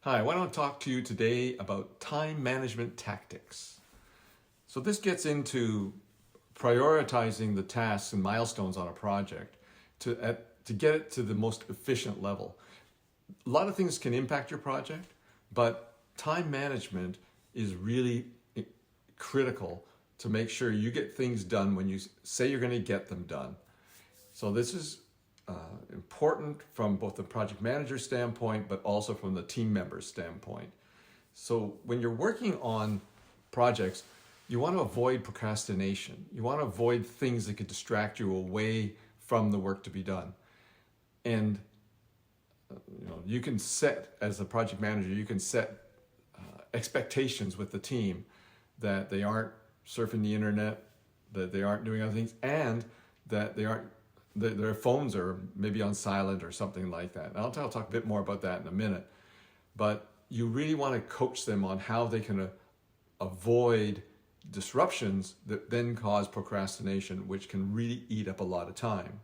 Hi, I want to talk to you today about time management tactics. So this gets into prioritizing the tasks and milestones on a project to get it to the most efficient level. A lot of things can impact your project, but time management is really critical to make sure you get things done when you say you're going to get them done. So this is important from both the project manager standpoint, but also from the team member standpoint. So when you're working on projects, you want to avoid procrastination. You want to avoid things that could distract you away from the work to be done. And you can set, as a project manager, you can set expectations with the team that they aren't surfing the internet, that they aren't doing other things, and that their phones are maybe on silent or something like that. And I'll talk a bit more about that in a minute. But you really want to coach them on how they can avoid disruptions that then cause procrastination, which can really eat up a lot of time.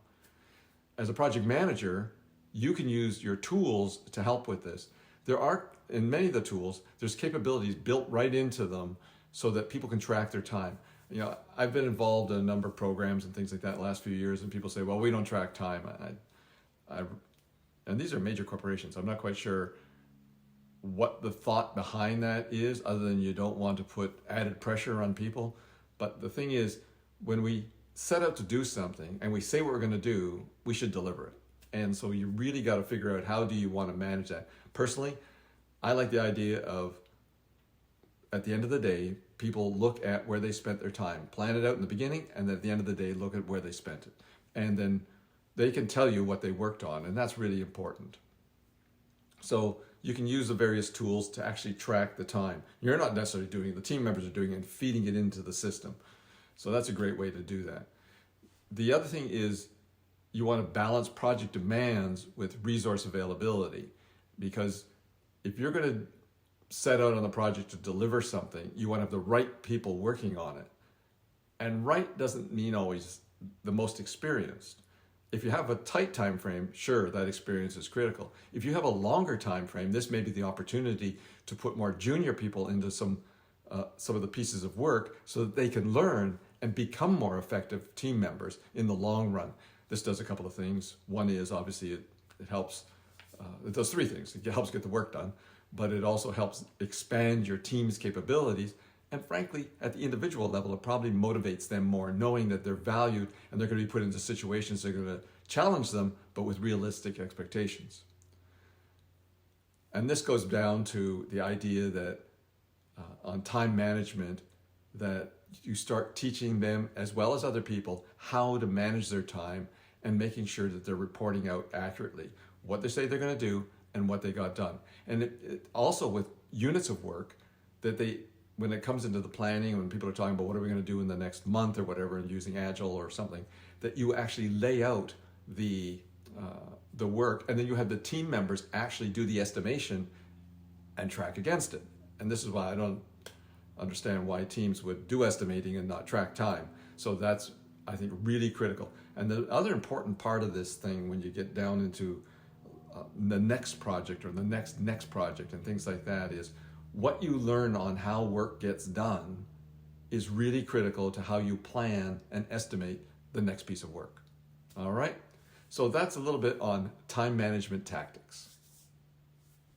As a project manager, you can use your tools to help with this. There are, in many of the tools, there's capabilities built right into them so that people can track their time. I've been involved in a number of programs and things like that the last few years, and people say, well, we don't track time. And these are major corporations. I'm not quite sure what the thought behind that is, other than you don't want to put added pressure on people. But the thing is, when we set out to do something and we say what we're going to do, we should deliver it. And so you really got to figure out, how do you want to manage that? Personally, I like the idea of, at the end of the day, people look at where they spent their time, plan it out in the beginning, and then at the end of the day, look at where they spent it. And then they can tell you what they worked on, and that's really important. So you can use the various tools to actually track the time. You're not necessarily doing it, the team members are doing it and feeding it into the system. So that's a great way to do that. The other thing is, you want to balance project demands with resource availability, because if you're going to set out on the project to deliver something, you want to have the right people working on it. And right doesn't mean always the most experienced. If you have a tight time frame, sure, that experience is critical. If you have a longer time frame, this may be the opportunity to put more junior people into some of the pieces of work so that they can learn and become more effective team members in the long run. This does a couple of things. One is, obviously, it helps, it does three things. It helps get the work done, but it also helps expand your team's capabilities. And frankly, at the individual level, it probably motivates them more, knowing that they're valued and they're going to be put into situations that are going to challenge them, but with realistic expectations. And this goes down to the idea that on time management, that you start teaching them, as well as other people, how to manage their time and making sure that they're reporting out accurately what they say they're going to do and what they got done. And it also, with units of work, that when it comes into the planning, when people are talking about what are we going to do in the next month or whatever, and using Agile or something, that you actually lay out the work, and then you have the team members actually do the estimation and track against it. And this is why I don't understand why teams would do estimating and not track time. So that's, I think, really critical. And the other important part of this thing, when you get down into the next project or the next project and things like that, is what you learn on how work gets done is really critical to how you plan and estimate the next piece of work. All right? So that's a little bit on time management tactics.